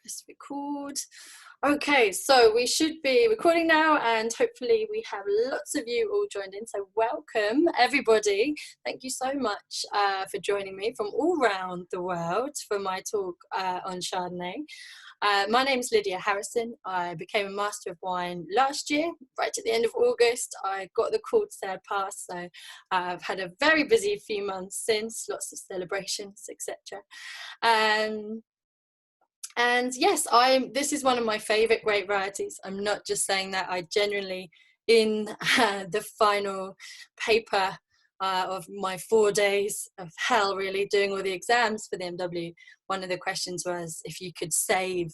Let's record. Okay, so we should be recording now, and hopefully we have lots of you all joined in. So welcome everybody. Thank you so much for joining me from all around the world for my talk on Chardonnay. My name is Lydia Harrison. I became a Master of Wine last year, right at the end of August. I got the call to third pass, so I've had a very busy few months since, lots of celebrations, etc. And yes, this is one of my favorite grape varieties. I'm not just saying that. I genuinely, in the final paper of my 4 days of hell, really, doing all the exams for the MW, one of the questions was if you could save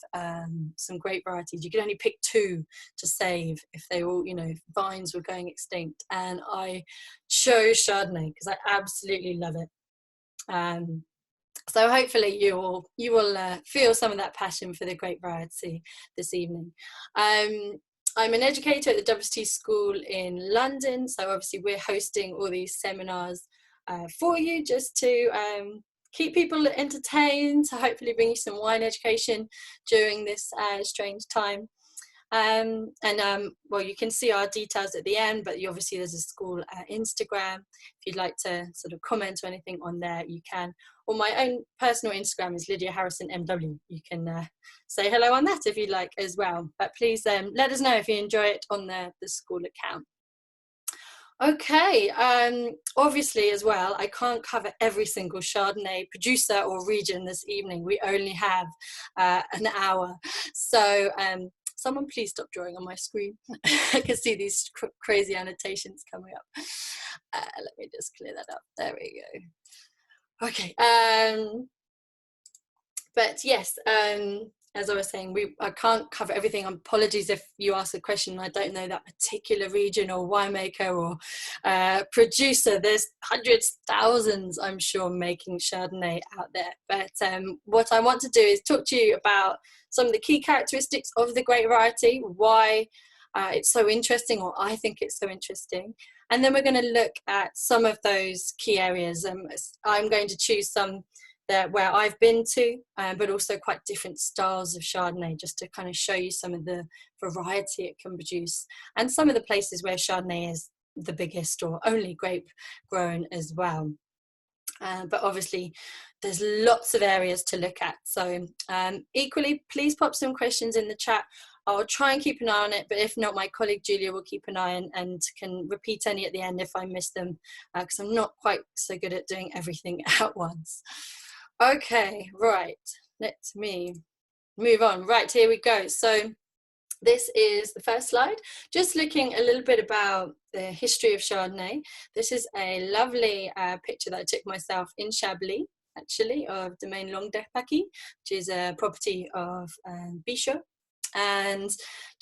some grape varieties. You could only pick 2 to save if they all, if vines were going extinct. And I chose Chardonnay because I absolutely love it. So hopefully you will feel some of that passion for the grape variety this evening. I'm an educator at the WSET school in London, so obviously we're hosting all these seminars for you just to keep people entertained, to hopefully bring you some wine education during this strange time. Well, you can see our details at the end, but obviously there's a school Instagram. If you'd like to sort of comment or anything on there, you can. Or my own personal Instagram is Lydia Harrison MW. You can say hello on that if you'd like as well. But please let us know if you enjoy it on the school account. Okay, obviously as well, I can't cover every single Chardonnay producer or region this evening. We only have an hour. So someone please stop drawing on my screen. I can see these crazy annotations coming up. Let me just clear that up. There we go. Okay. But yes, as I was saying, I can't cover everything. Apologies if you ask a question and I don't know that particular region or winemaker or producer. There's hundreds, thousands, I'm sure, making Chardonnay out there. But what I want to do is talk to you about some of the key characteristics of the grape variety, why it's so interesting, or I think it's so interesting. And then we're going to look at some of those key areas. I'm going to choose some where I've been to, but also quite different styles of Chardonnay, just to kind of show you some of the variety it can produce, and some of the places where Chardonnay is the biggest or only grape grown as well. But obviously there's lots of areas to look at. So equally, please pop some questions in the chat. I'll try and keep an eye on it, but if not, my colleague Julia will keep an eye on and can repeat any at the end if I miss them, because I'm not quite so good at doing everything at once. Okay, right, let me move on. Right, here we go. So this is the first slide, just looking a little bit about the history of Chardonnay. This is a lovely picture that I took myself in Chablis, actually, of Domaine Langue-d'Arpaquis, which is a property of Bichot. And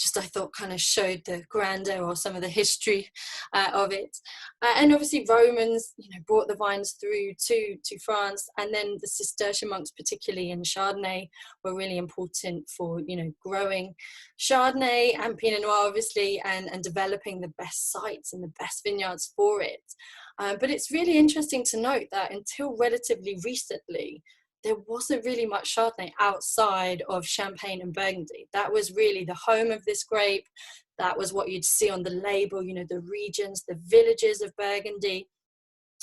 just I thought kind of showed the grandeur or some of the history of it. And obviously Romans, brought the vines through to France, and then the Cistercian monks, particularly in Chardonnay, were really important for growing Chardonnay and Pinot Noir, obviously, and developing the best sites and the best vineyards for it. But it's really interesting to note that until relatively recently, there wasn't really much Chardonnay outside of Champagne and Burgundy. That was really the home of this grape. That was what you'd see on the label, the regions, the villages of Burgundy.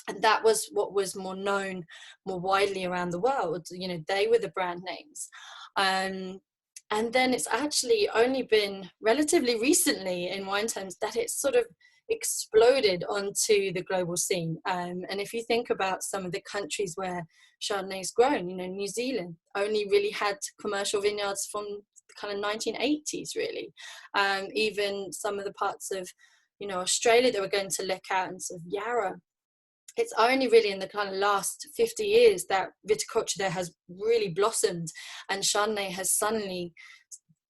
And that was what was more known more widely around the world. They were the brand names. And then it's actually only been relatively recently in wine terms that it's sort of exploded onto the global scene. And if you think about some of the countries where Chardonnay's grown, New Zealand only really had commercial vineyards from the kind of 1980s, really. Even some of the parts of, Australia that we're going to look at, and sort of Yarra, it's only really in the kind of last 50 years that viticulture there has really blossomed, and Chardonnay has suddenly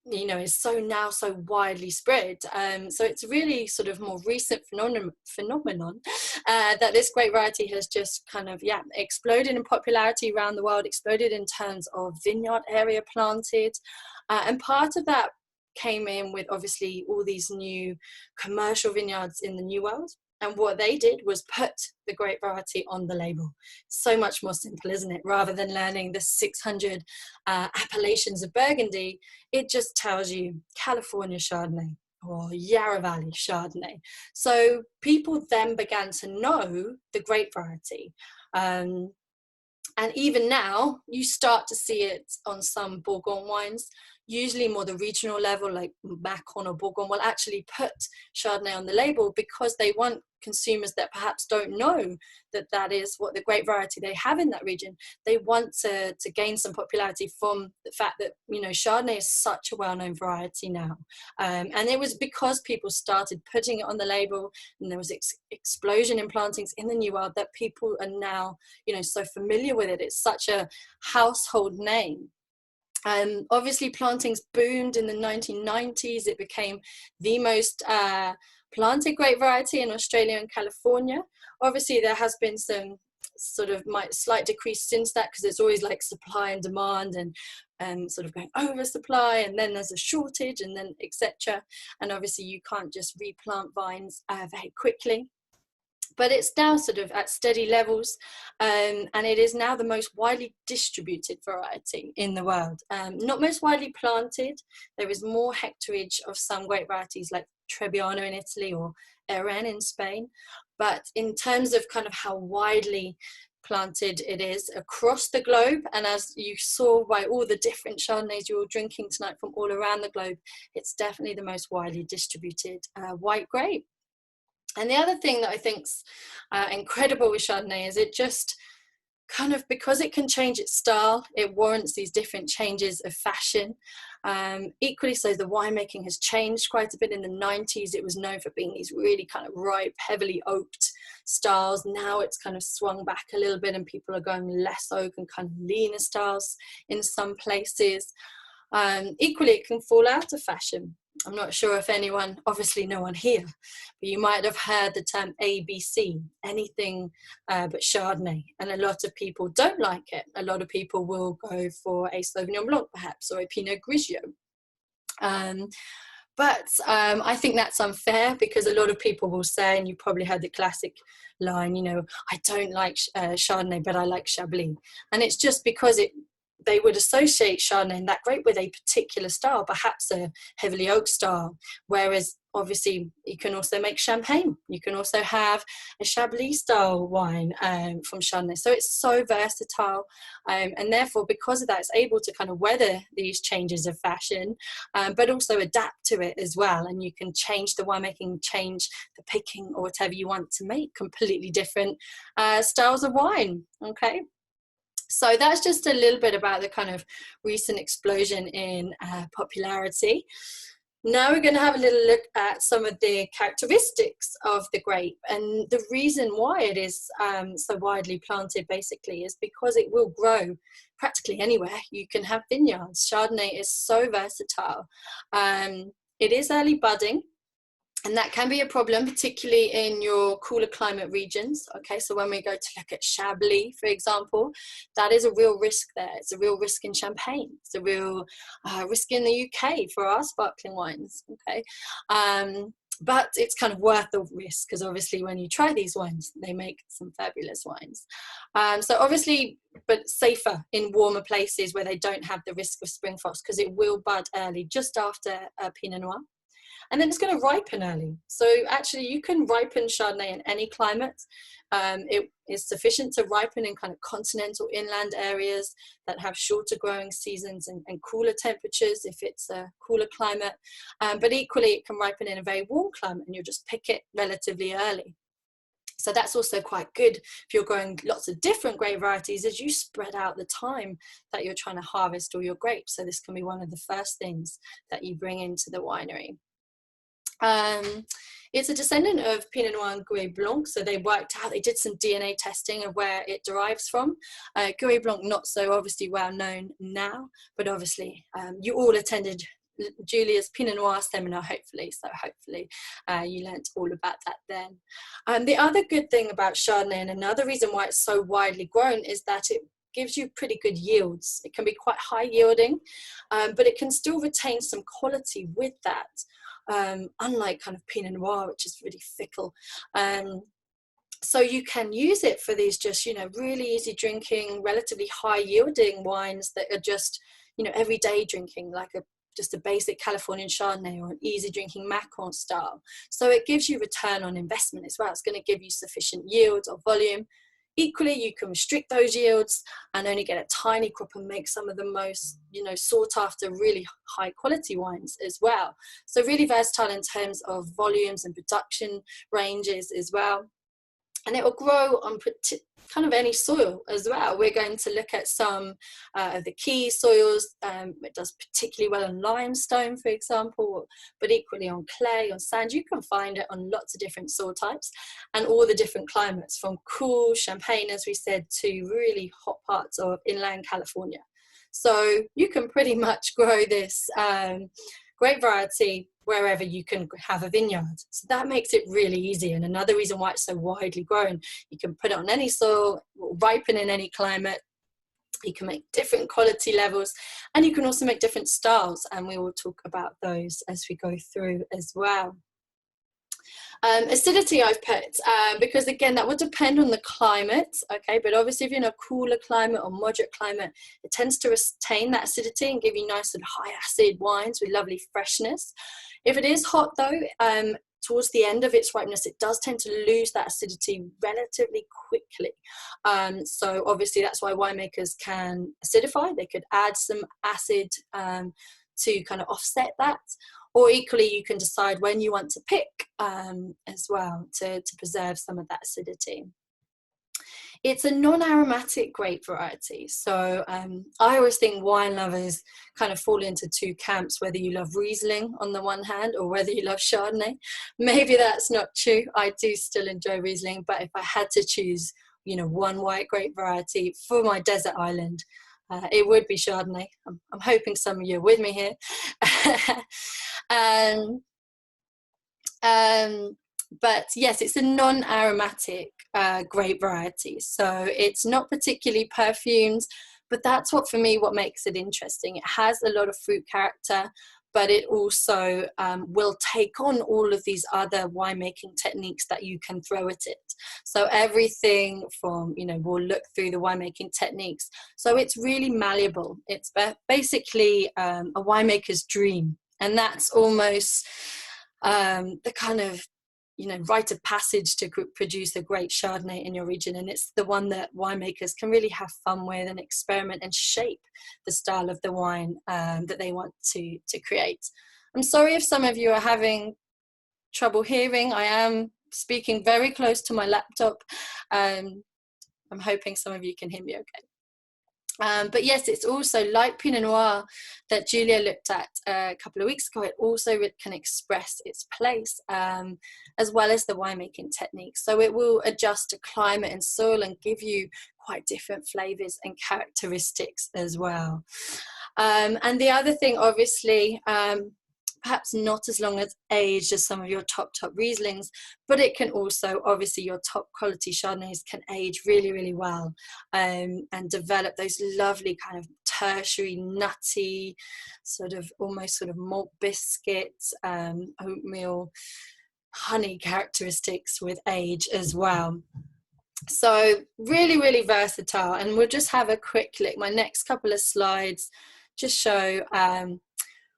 is so widely spread. So it's really sort of more recent phenomenon that this grape variety has just kind of exploded in popularity around the world, exploded in terms of vineyard area planted, and part of that came in with obviously all these new commercial vineyards in the New World. And what they did was put the grape variety on the label. So much more simple, isn't it? Rather than learning the 600 appellations of Burgundy, it just tells you California Chardonnay or Yarra Valley Chardonnay. So people then began to know the grape variety. And even now, you start to see it on some Bourgogne wines, usually more the regional level, like Macon or Bourgogne will actually put Chardonnay on the label because they want consumers that perhaps don't know that that is what the grape variety they have in that region. They want to gain some popularity from the fact that, you know, Chardonnay is such a well-known variety now. And it was because people started putting it on the label, and there was explosion in plantings in the New World that people are now, you know, so familiar with it. It's such a household name. Obviously plantings boomed in the 1990s. It became the most planted grape variety in Australia and California. Obviously there has been some sort of slight decrease since that, because it's always like supply and demand and sort of going oversupply, and then there's a shortage, and then etc. And obviously you can't just replant vines very quickly. But it's now sort of at steady levels, and it is now the most widely distributed variety in the world. Not most widely planted. There is more hectarage of some grape varieties like Trebbiano in Italy or Eren in Spain. But in terms of kind of how widely planted it is across the globe, and as you saw by all the different Chardonnays you're drinking tonight from all around the globe, it's definitely the most widely distributed white grape. And the other thing that I think's incredible with Chardonnay is it just kind of, because it can change its style, it warrants these different changes of fashion. Equally so, the winemaking has changed quite a bit. In the 90s, it was known for being these really kind of ripe, heavily oaked styles. Now it's kind of swung back a little bit, and people are going less oak and kind of leaner styles in some places. Equally, it can fall out of fashion. I'm not sure if anyone, obviously no one here, but you might have heard the term ABC, anything but Chardonnay, and a lot of people don't like it. A lot of people will go for a Sauvignon Blanc perhaps, or a Pinot Grigio. But I think that's unfair, because a lot of people will say, and you probably heard the classic line, you know, I don't like Chardonnay, but I like Chablis. And it's just because they would associate Chardonnay and that grape with a particular style, perhaps a heavily oaked style, whereas obviously you can also make champagne. You can also have a Chablis style wine from Chardonnay. So it's so versatile, and therefore because of that it's able to kind of weather these changes of fashion, but also adapt to it as well. And you can change the winemaking, change the picking, or whatever you want to make completely different styles of wine. Okay. So that's just a little bit about the kind of recent explosion in popularity. Now we're going to have a little look at some of the characteristics of the grape. And the reason why it is so widely planted basically is because it will grow practically anywhere. You can have vineyards. Chardonnay is so versatile. It is early budding. And that can be a problem, particularly in your cooler climate regions. Okay, so when we go to look at Chablis, for example, that is a real risk there. It's a real risk in Champagne. It's a real risk in the UK for our sparkling wines. Okay, but it's kind of worth the risk, because obviously when you try these wines, they make some fabulous wines. So obviously, but safer in warmer places where they don't have the risk of spring frost, because it will bud early, just after Pinot Noir. And then it's going to ripen early. So actually you can ripen Chardonnay in any climate. It is sufficient to ripen in kind of continental inland areas that have shorter growing seasons and cooler temperatures if it's a cooler climate. But equally it can ripen in a very warm climate, and you'll just pick it relatively early. So that's also quite good if you're growing lots of different grape varieties, as you spread out the time that you're trying to harvest all your grapes. So this can be one of the first things that you bring into the winery. It's a descendant of Pinot Noir and Grape Blanc, so they worked out, they did some DNA testing of where it derives from. Grape Blanc not so obviously well known now, but obviously you all attended Julia's Pinot Noir seminar, hopefully, so hopefully you learnt all about that then. The other good thing about Chardonnay, and another reason why it's so widely grown, is that it gives you pretty good yields. It can be quite high yielding, but it can still retain some quality with that. unlike kind of Pinot Noir, which is really fickle. So you can use it for these just, you know, really easy drinking, relatively high yielding wines that are just, you know, everyday drinking, like just a basic Californian Chardonnay or an easy drinking Macron style. So it gives you return on investment as well. It's going to give you sufficient yield or volume. Equally, you can restrict those yields and only get a tiny crop and make some of the most, you know, sought after, really high quality wines as well. So really versatile in terms of volumes and production ranges as well. And it will grow on kind of any soil as well. We're going to look at some of the key soils. It does particularly well on limestone, for example, but equally on clay, on sand. You can find it on lots of different soil types and all the different climates, from cool Champagne, as we said, to really hot parts of inland California. So you can pretty much grow this grape variety wherever you can have a vineyard. So that makes it really easy. And another reason why it's so widely grown, you can put it on any soil, ripen in any climate. You can make different quality levels, and you can also make different styles. And we will talk about those as we go through as well. Acidity I've put, because again, that would depend on the climate, okay? But obviously if you're in a cooler climate or moderate climate, it tends to retain that acidity and give you nice and high acid wines with lovely freshness. If it is hot though, towards the end of its ripeness, it does tend to lose that acidity relatively quickly. So obviously that's why winemakers can acidify. They could add some acid to kind of offset that. Or equally, you can decide when you want to pick as well to preserve some of that acidity. It's a non-aromatic grape variety. So I always think wine lovers kind of fall into two camps, whether you love Riesling on the one hand or whether you love Chardonnay. Maybe that's not true. I do still enjoy Riesling, but if I had to choose, you know, one white grape variety for my desert island, it would be Chardonnay. I'm hoping some of you are with me here. But yes, it's a non-aromatic grape variety. So it's not particularly perfumed, but that's what, for me, what makes it interesting. It has a lot of fruit character, but it also will take on all of these other winemaking techniques that you can throw at it. So everything from, you know, we'll look through the winemaking techniques. So it's really malleable. It's basically a winemaker's dream. And that's almost the kind of, you know, rite of passage to produce a great Chardonnay in your region. And it's the one that winemakers can really have fun with and experiment and shape the style of the wine that they want to create. I'm sorry if some of you are having trouble hearing. I am speaking very close to my laptop. I'm hoping some of you can hear me okay. But yes, it's also like Pinot Noir that Julia looked at a couple of weeks ago. It also can express its place as well as the winemaking techniques. So it will adjust to climate and soil and give you quite different flavors and characteristics as well. And the other thing, obviously, perhaps not as long as aged as some of your top Rieslings, but it can also, obviously, your top quality Chardonnays can age really, really well and develop those lovely kind of tertiary, nutty, sort of almost sort of malt biscuits, oatmeal, honey characteristics with age as well. So really, really versatile. And we'll just have a quick look. My next couple of slides just show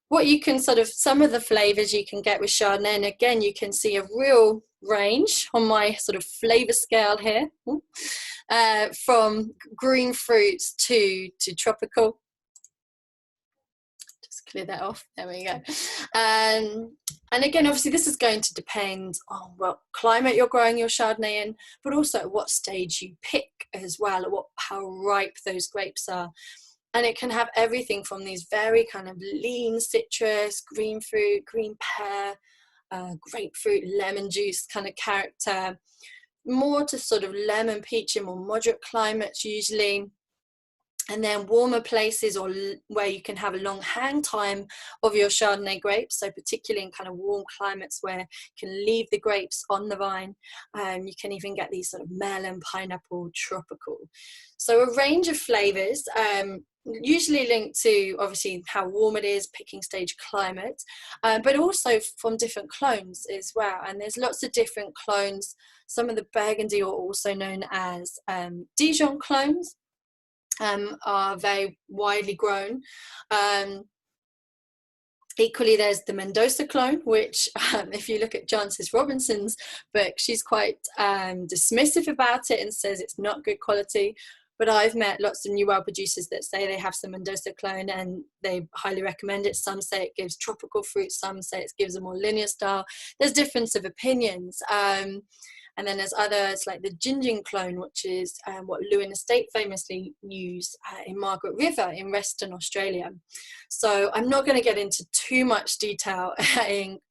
what you can sort of, some of the flavors you can get with Chardonnay. And again, you can see a real range on my sort of flavor scale here, from green fruits to tropical. Just clear that off. There we go. And again, obviously, this is going to depend on what climate you're growing your Chardonnay in, but also at what stage you pick as well, at how ripe those grapes are. And it can have everything from these very kind of lean citrus, green fruit, green pear, grapefruit, lemon juice kind of character, more to sort of lemon peach in more moderate climates usually. And then warmer places or where you can have a long hang time of your Chardonnay grapes. So particularly in kind of warm climates where you can leave the grapes on the vine. You can even get these sort of melon, pineapple, tropical. So a range of flavors. usually linked to obviously how warm it is, picking stage, climate, but also from different clones as well. And there's lots of different clones. Some of the Burgundy, or also known as Dijon clones, are very widely grown. Equally, there's the Mendoza clone, which if you look at Jancis Robinson's book, she's quite dismissive about it and says it's not good quality. But I've met lots of New World producers that say they have some Mendoza clone and they highly recommend it. Some say it gives tropical fruit, some say it gives a more linear style. There's difference of opinions. And then there's others like the Gingin clone, which is what Lewin Estate famously use in Margaret River in Western Australia. So I'm not going to get into too much detail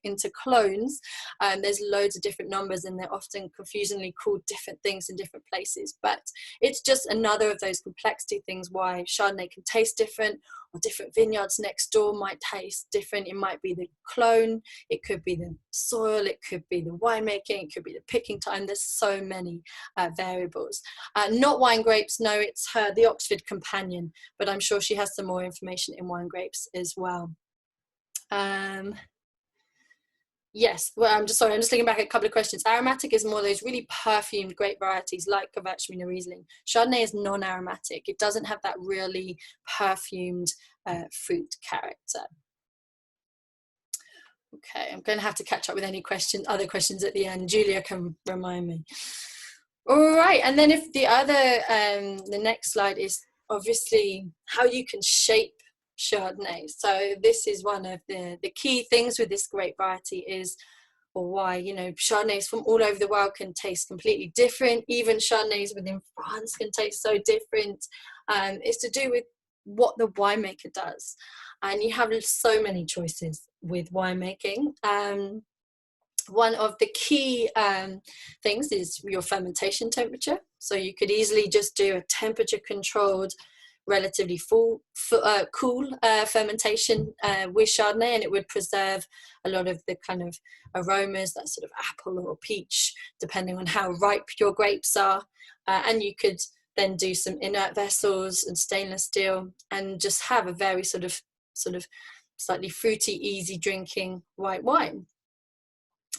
into clones. There's loads of different numbers and they're often confusingly called different things in different places. But it's just another of those complexity things why Chardonnay can taste different, or different vineyards next door might taste different. It might be the clone, it could be the soil, it could be the winemaking, it could be the picking time. There's so many variables. Not wine grapes, no, it's the Oxford Companion, but I'm sure she has some more information in wine grapes as well. Yes, well, I'm just looking back at a couple of questions. Aromatic is more those really perfumed grape varieties like Gewürztraminer Riesling. Chardonnay is non-aromatic. It doesn't have that really perfumed fruit character. Okay, I'm going to have to catch up with any other questions at the end. Julia can remind me. All right, and then if the next slide is obviously how you can shape Chardonnay. So this is one of the key things with this grape variety is, or why, you know, Chardonnays from all over the world can taste completely different. Even Chardonnays within France can taste so different. It's to do with what the winemaker does. And you have so many choices with winemaking. One of the key things is your fermentation temperature. So you could easily just do a temperature controlled, relatively cool fermentation with Chardonnay, and it would preserve a lot of the kind of aromas, that sort of apple or peach, depending on how ripe your grapes are. And you could then do some inert vessels and stainless steel and just have a very sort of slightly fruity, easy drinking white wine.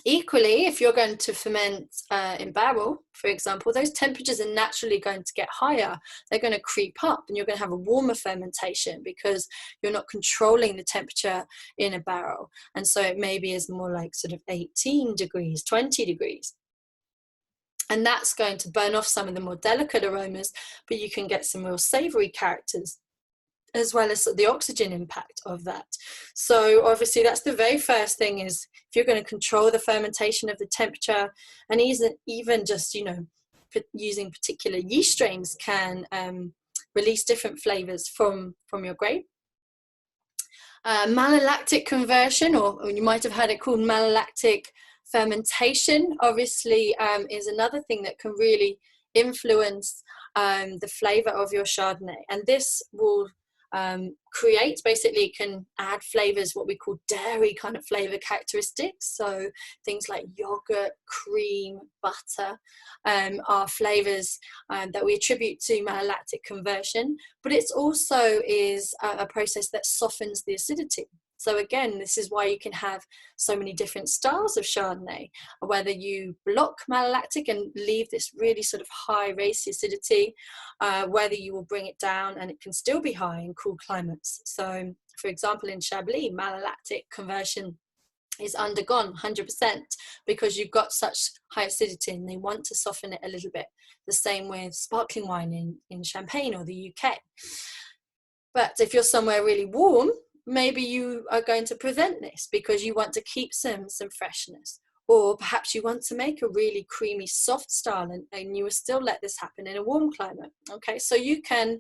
Equally, if you're going to ferment in barrel, for example, those temperatures are naturally going to get higher. They're going to creep up and you're going to have a warmer fermentation because you're not controlling the temperature in a barrel. And so it maybe is more like sort of 18 degrees, 20 degrees. And that's going to burn off some of the more delicate aromas, but you can get some real savory characters, as well as the oxygen impact of that. So obviously that's the very first thing, is if you're going to control the fermentation of the temperature, and even just, you know, using particular yeast strains can release different flavors from your grape. Malolactic conversion, or you might have heard it called malolactic fermentation, obviously is another thing that can really influence the flavor of your Chardonnay. And this will can add flavors, what we call dairy kind of flavor characteristics. So things like yogurt, cream, butter are flavors that we attribute to malolactic conversion, but it's also is a process that softens the acidity. So again, this is why you can have so many different styles of Chardonnay, whether you block malolactic and leave this really sort of high racy acidity, whether you will bring it down and it can still be high in cool climates. So for example, in Chablis, malolactic conversion is undergone 100% because you've got such high acidity and they want to soften it a little bit. The same with sparkling wine in Champagne or the UK. But if you're somewhere really warm, maybe you are going to prevent this because you want to keep some freshness, or perhaps you want to make a really creamy soft style and you will still let this happen in a warm climate. Okay, so you can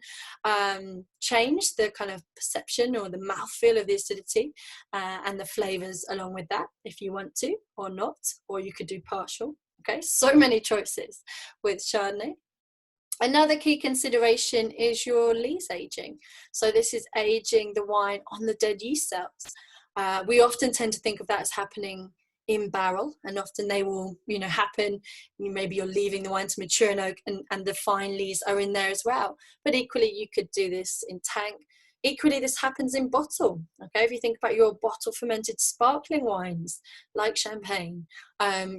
change the kind of perception or the mouthfeel of the acidity and the flavors along with that if you want to, or not, or you could do partial. Okay, so many choices with Chardonnay. Another key consideration is your lees aging. So this is aging the wine on the dead yeast cells. We often tend to think of that as happening in barrel, and often they will, you know, happen. Maybe you're leaving the wine to mature in oak, and the fine lees are in there as well. But equally, you could do this in tank. Equally, this happens in bottle. Okay, if you think about your bottle fermented sparkling wines like champagne,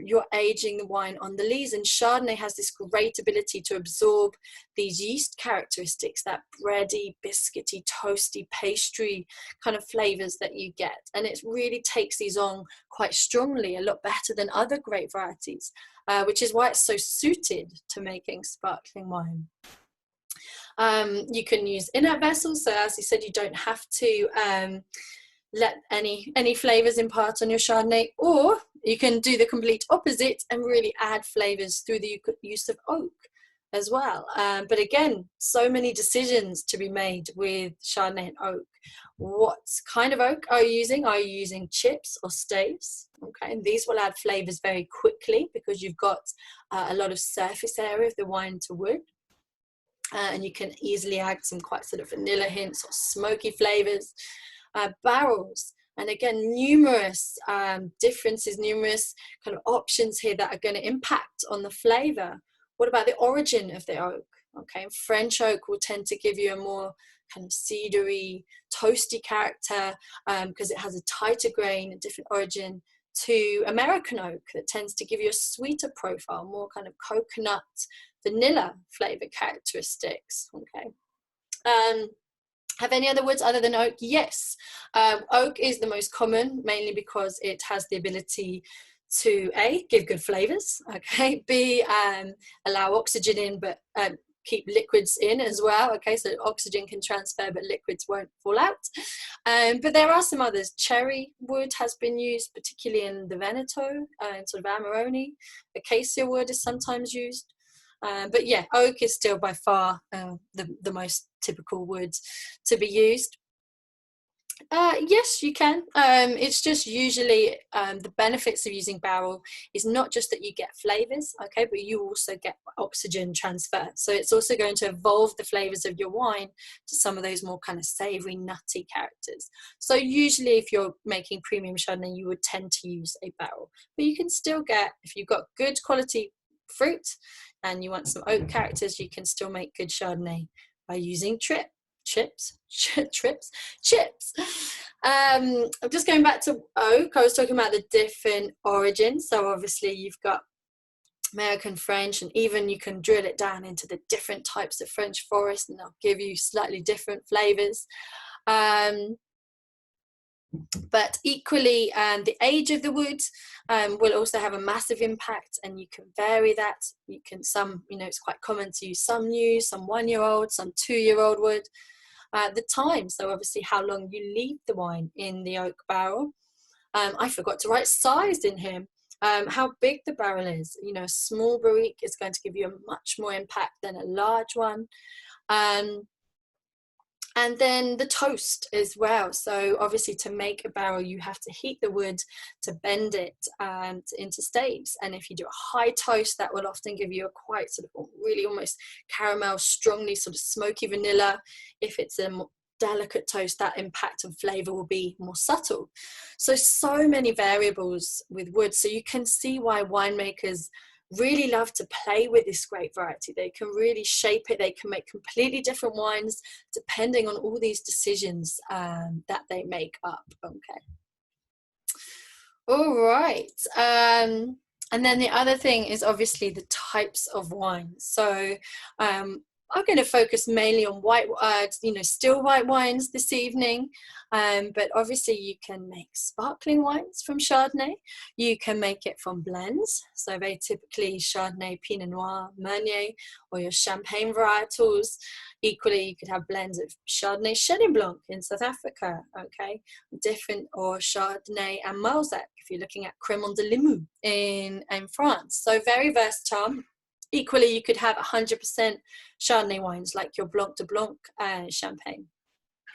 you're aging the wine on the lees, and Chardonnay has this great ability to absorb these yeast characteristics, that bready, biscuity, toasty, pastry kind of flavors that you get, and it really takes these on quite strongly, a lot better than other grape varieties, which is why it's so suited to making sparkling wine. You can use inert vessels, so as you said, you don't have to let any flavors impart on your Chardonnay, or you can do the complete opposite and really add flavors through the use of oak as well. But again, so many decisions to be made with Chardonnay and oak. What kind of oak are you using? Are you using chips or staves? Okay, and these will add flavors very quickly because you've got a lot of surface area of the wine to wood. And you can easily add some quite sort of vanilla hints or smoky flavors. Barrels, and again, numerous differences, numerous kind of options here that are going to impact on the flavor. What about the origin of the oak? Okay, French oak will tend to give you a more kind of cedary, toasty character because it has a tighter grain, a different origin, to American oak that tends to give you a sweeter profile, more kind of coconut, vanilla flavor characteristics. Okay. Have any other woods other than oak? Yes. Oak is the most common, mainly because it has the ability to A, give good flavors, okay, B, allow oxygen in, but keep liquids in as well, okay, so oxygen can transfer but liquids won't fall out. But there are some others. Cherry wood has been used, particularly in the Veneto, sort of Amarone. Acacia wood is sometimes used. But yeah, oak is still by far the most typical wood to be used. Yes, you can. It's just usually the benefits of using barrel is not just that you get flavors, okay, but you also get oxygen transfer. So it's also going to evolve the flavors of your wine to some of those more kind of savory, nutty characters. So usually if you're making premium Chardonnay, you would tend to use a barrel. But you can still get, if you've got good quality fruit and you want some oak characters, you can still make good Chardonnay by using chips. I'm just going back to oak. I was talking about the different origins. So obviously you've got American French, and even you can drill it down into the different types of French forest, and they'll give you slightly different flavors. But equally, the age of the wood will also have a massive impact, and you can vary that. You can it's quite common to use some new, some 1-year-old, some 2-year-old wood. The time, so obviously how long you leave the wine in the oak barrel. I forgot to write size in here. How big the barrel is. A small barrique is going to give you a much more impact than a large one. And then the toast as well. So obviously to make a barrel, you have to heat the wood to bend it into staves. And if you do a high toast, that will often give you a quite sort of really almost caramel, strongly sort of smoky vanilla. If it's a more delicate toast, that impact and flavor will be more subtle. So many variables with wood. So you can see why winemakers really love to play with this grape variety. They can really shape it. They can make completely different wines depending on all these decisions that they make up. Okay. All right. And then the other thing is obviously the types of wines. So I'm going to focus mainly on still white wines this evening. But obviously you can make sparkling wines from Chardonnay. You can make it from blends. So very typically Chardonnay, Pinot Noir, Meunier, or your champagne varietals. Equally, you could have blends of Chardonnay, Chenin Blanc in South Africa, okay? Different, or Chardonnay and Malzac if you're looking at Crémant de Limoux in France. So very versatile. Equally, you could have 100% Chardonnay wines like your Blanc de Blanc champagne.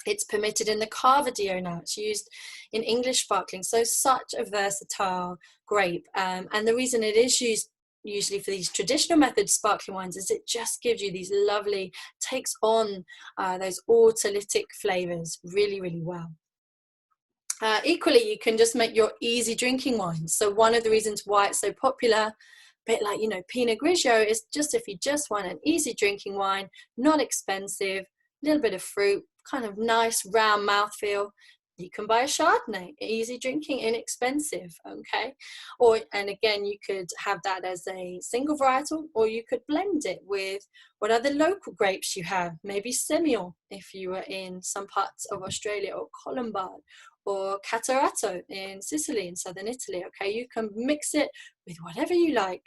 It's permitted in the Carvadio now. It's used in English sparkling. So such a versatile grape. And the reason it is used usually for these traditional methods sparkling wines is it just gives you these lovely, takes on those autolytic flavors really, really well. Equally, you can just make your easy drinking wines. So one of the reasons why it's so popular, a bit like, you know, Pinot Grigio, is just if you just want an easy drinking wine, not expensive, a little bit of fruit, kind of nice round mouthfeel, you can buy a Chardonnay, easy drinking, inexpensive, okay? Or, and again, you could have that as a single varietal, or you could blend it with what other local grapes you have, maybe Semillon if you were in some parts of Australia, or Colombard, or Catarratto in Sicily, in southern Italy, okay? You can mix it with whatever you like.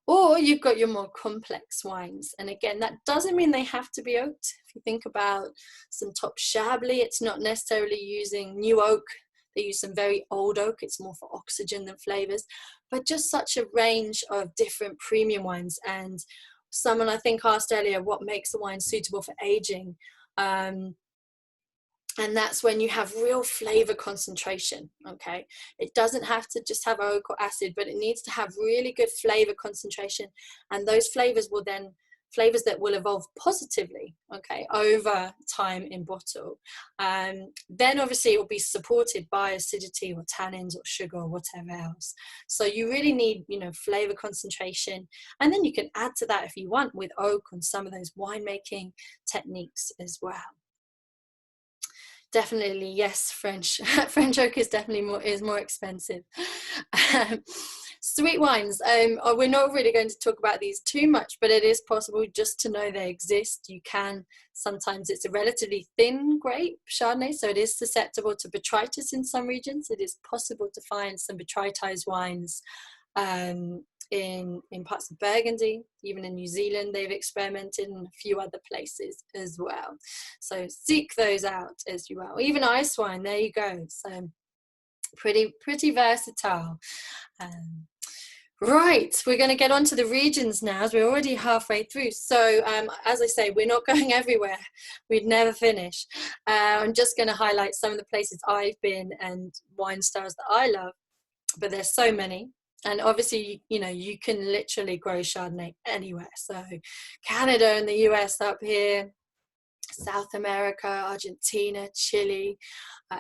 Or you've got your more complex wines. And again, that doesn't mean they have to be oaked. If you think about some top Chablis, it's not necessarily using new oak. They use some very old oak. It's more for oxygen than flavors, but just such a range of different premium wines. And someone I think asked earlier, what makes a wine suitable for aging? And that's when you have real flavor concentration, okay? It doesn't have to just have oak or acid, but it needs to have really good flavor concentration. And those flavors will then, flavors that will evolve positively, okay, over time in bottle. Then obviously it will be supported by acidity or tannins or sugar or whatever else. So you really need, you know, flavor concentration. And then you can add to that if you want with oak and some of those winemaking techniques as well. Definitely, yes. French oak is definitely more expensive. Sweet wines. We're not really going to talk about these too much, but it is possible just to know they exist. You can sometimes, it's a relatively thin grape, Chardonnay, so it is susceptible to botrytis in some regions. It is possible to find some botrytized wines in parts of Burgundy, even in New Zealand. They've experimented in a few other places as well. So seek those out as well. Even ice wine, there you go. So pretty versatile. Right, we're going to get on to the regions now, as we're already halfway through. So as I say, we're not going everywhere. We'd never finish. I'm just going to highlight some of the places I've been and wine styles that I love, but there's so many. And obviously, you know, you can literally grow Chardonnay anywhere. So Canada and the US up here, South America, Argentina, Chile,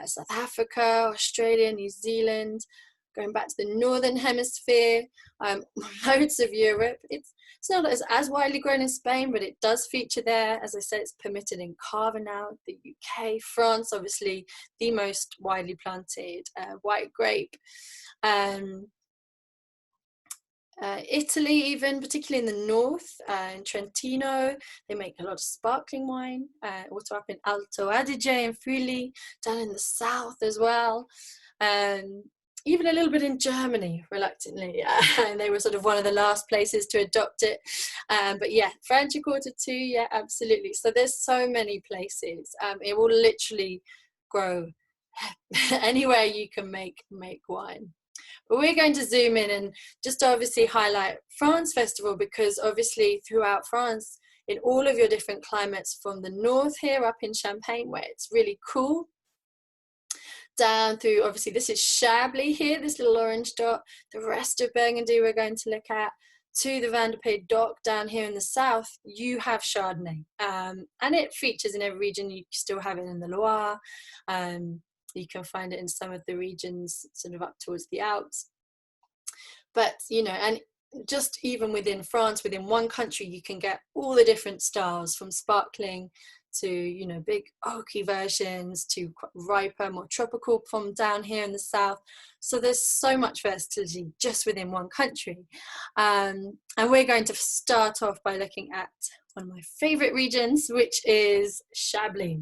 South Africa, Australia, New Zealand, going back to the Northern Hemisphere, loads of Europe. It's not as widely grown in Spain, but it does feature there. As I said, it's permitted in Cava now, the UK, France, obviously the most widely planted white grape. Italy, even particularly in the north, in Trentino, they make a lot of sparkling wine. Also up in Alto Adige and Friuli, down in the south as well. Even a little bit in Germany, reluctantly, and they were sort of one of the last places to adopt it. But yeah, French Quarter too, yeah, absolutely. So there's so many places. It will literally grow anywhere you can make wine. But we're going to zoom in and just obviously highlight France Festival, because obviously throughout France, in all of your different climates, from the north here up in Champagne, where it's really cool, down through, obviously this is Chablis here, this little orange dot, the rest of Burgundy we're going to look at, to the Van der Pey Dock down here in the south, you have Chardonnay. And it features in every region. You still have it in the Loire. You can find it in some of the regions sort of up towards the Alps. But, you know, and just even within France, within one country, you can get all the different styles, from sparkling to, you know, big oaky versions, to riper, more tropical from down here in the south. So there's so much versatility just within one country. And we're going to start off by looking at one of my favorite regions, which is Chablis.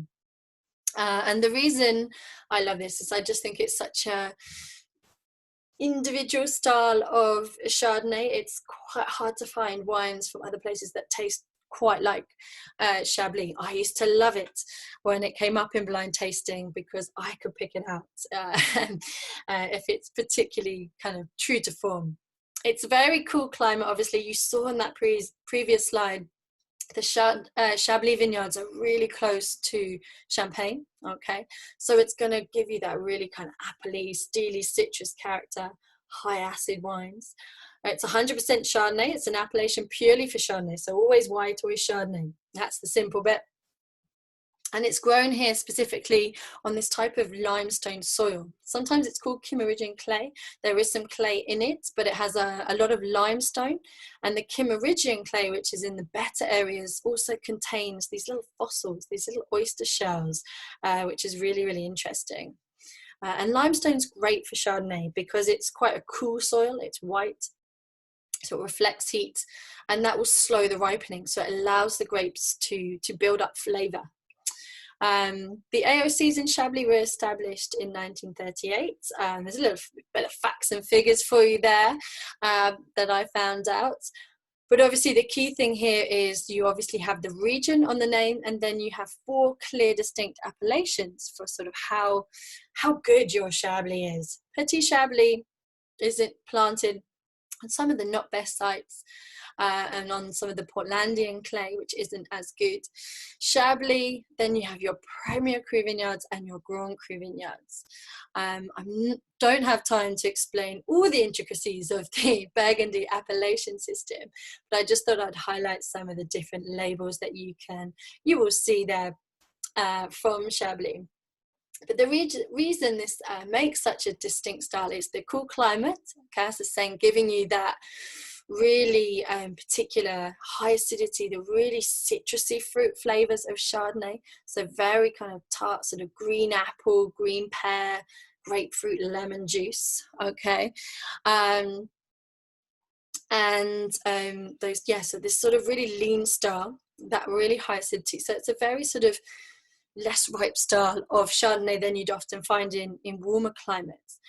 And the reason I love this is I just think it's such a individual style of Chardonnay. It's quite hard to find wines from other places that taste quite like Chablis. I used to love it when it came up in blind tasting, because I could pick it out if it's particularly kind of true to form. It's a very cool climate. Obviously, you saw in that previous slide, the Chablis vineyards are really close to Champagne, okay? So it's going to give you that really kind of appley, steely citrus character, high acid wines. It's 100% Chardonnay. It's an appellation purely for Chardonnay. So always white, always Chardonnay. That's the simple bit. And it's grown here specifically on this type of limestone soil. Sometimes it's called Kimmeridgian clay. There is some clay in it, but it has a lot of limestone. And the Kimmeridgian clay, which is in the better areas, also contains these little fossils, these little oyster shells, which is really, really interesting. And limestone's great for Chardonnay because it's quite a cool soil. It's white, so it reflects heat, and that will slow the ripening. So it allows the grapes to build up flavor. The AOCs in Chablis were established in 1938. There's a little bit of facts and figures for you there that I found out. But obviously the key thing here is you obviously have the region on the name, and then you have 4 clear distinct appellations for sort of how good your Chablis is. Petit Chablis is it planted on some of the not best sites, and on some of the Portlandian clay, which isn't as good. Chablis, then you have your Premier Cru vineyards and your Grand Cru vineyards. I don't have time to explain all the intricacies of the Burgundy appellation system, but I just thought I'd highlight some of the different labels that you will see there from Chablis. But the reason this makes such a distinct style is the cool climate, okay, as I was saying, giving you that really particular high acidity, the really citrusy fruit flavors of Chardonnay. So very kind of tart, sort of green apple, green pear, grapefruit, lemon juice, okay. So this sort of really lean style, that really high acidity. So it's a very sort of less ripe style of Chardonnay than you'd often find in warmer climates.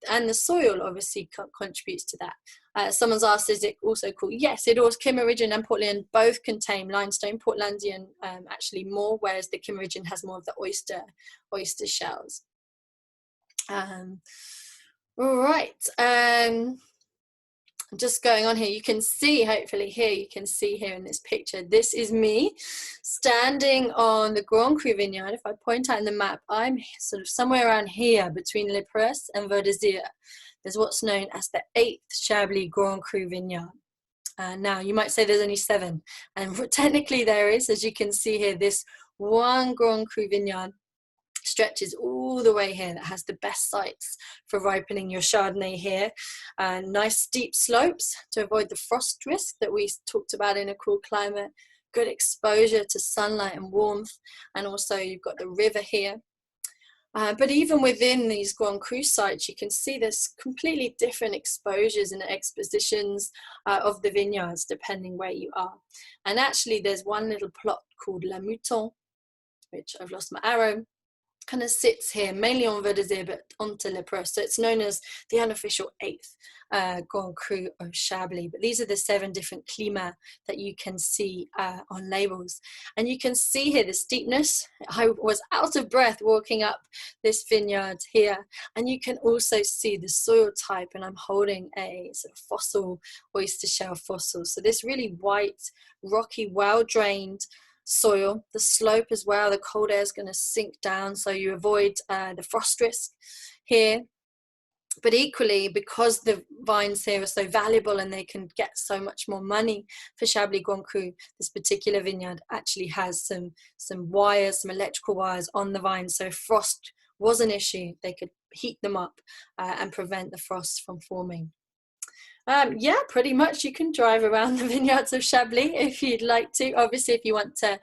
And the soil obviously contributes to that. Someone's asked, is it also called? Yes, it is. Kimmeridgian and Portland both contain limestone. Portlandian actually more, whereas the Kimmeridgian has more of the oyster shells. All right. Just going on here, you can see, hopefully here, you can see here in this picture, this is me standing on the Grand Cru vineyard. If I point out in the map, I'm sort of somewhere around here between Le Presse and Verdezire. There's what's known as the 8th Chablis Grand Cru vineyard. Now, you might say there's only 7, and technically there is, as you can see here, this one Grand Cru vineyard stretches all the way here, that has the best sites for ripening your Chardonnay here. Nice steep slopes to avoid the frost risk that we talked about in a cool climate, good exposure to sunlight and warmth, and also you've got the river here. But even within these Grand Cru sites, you can see there's completely different exposures and expositions of the vineyards depending where you are. And actually there's one little plot called La Mouton, which I've lost my arrow, kind of sits here mainly on Verdezire but onto Le Presse. So it's known as the unofficial 8th Grand Cru of Chablis. But these are the 7 different climats that you can see on labels. And you can see here the steepness. I was out of breath walking up this vineyard here. And you can also see the soil type, and I'm holding a sort of fossil, oyster shell fossil. So this really white, rocky, well-drained soil, the slope as well, the cold air is going to sink down, so you avoid the frost risk here. But equally, because the vines here are so valuable and they can get so much more money for Chablis Grand Cru, this particular vineyard actually has some wires, some electrical wires on the vines, so if frost was an issue, they could heat them up and prevent the frost from forming. Yeah, pretty much you can drive around the vineyards of Chablis if you'd like to. Obviously, if you want to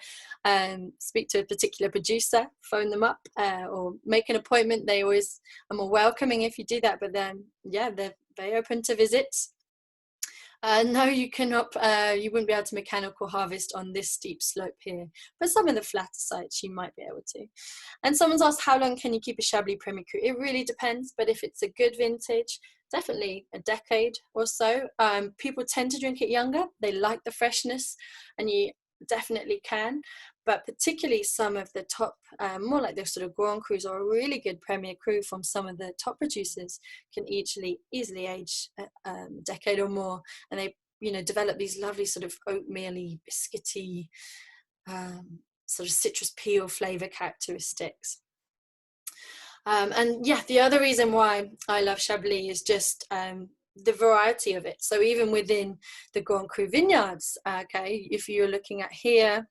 speak to a particular producer, phone them up or make an appointment. They always are more welcoming if you do that. But then, yeah, they're very open to visits. No, you cannot, you wouldn't be able to mechanical harvest on this steep slope here, but some of the flatter sites you might be able to. And someone's asked, how long can you keep a Chablis Premier Cru? It really depends, but if it's a good vintage, definitely a decade or so. People tend to drink it younger. They like the freshness, and you definitely can. But particularly some of the top, more like the sort of Grand Crus or a really good Premier Cru from some of the top producers can easily age a decade or more, and they develop these lovely sort of oatmeal-y, biscuity, sort of citrus peel flavour characteristics. And yeah, the other reason why I love Chablis is just the variety of it. So even within the Grand Cru vineyards, okay, if you're looking at here,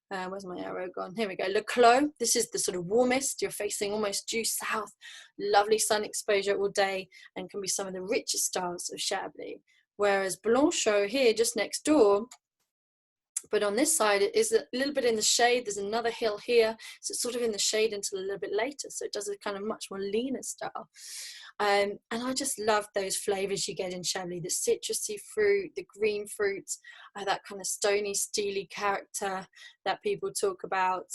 Where's my arrow gone? Here we go. Le Clos, this is the sort of warmest. You're facing almost due south, lovely sun exposure all day, and can be some of the richest styles of Chablis. Whereas Blanchot here, just next door, but on this side it is a little bit in the shade. There's another hill here, so it's sort of in the shade until a little bit later, so it does a kind of much more leaner style. And I just love those flavors you get in Chablis, the citrusy fruit, the green fruits, that kind of stony, steely character that people talk about.